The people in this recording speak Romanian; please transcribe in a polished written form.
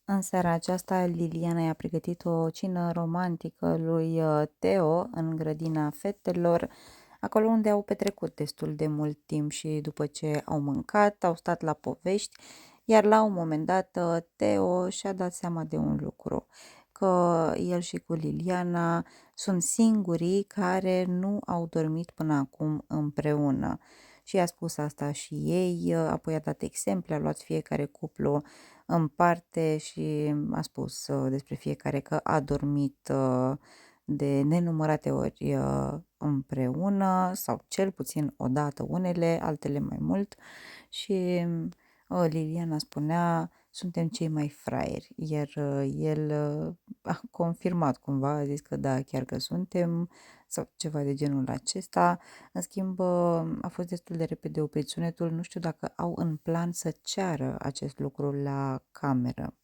În seara aceasta, Liliana i-a pregătit o cină romantică lui Teo în grădina fetelor, acolo unde au petrecut destul de mult timp și după ce au mâncat, au stat la povești, iar la un moment dat Teo și-a dat seama de un lucru, că el și cu Liliana sunt singurii care nu au dormit până acum împreună. Și i-a spus asta și ei, apoi a dat exemple, a luat fiecare cuplu în parte și a spus despre fiecare că a dormit de nenumărate ori împreună sau cel puțin o dată unele, altele mai mult și Liliana spunea suntem cei mai fraieri, iar el a confirmat cumva, a zis că da, chiar că suntem sau ceva de genul acesta. În schimb, a fost destul de repede oprit sunetul, nu știu dacă au în plan să ceară acest lucru la cameră.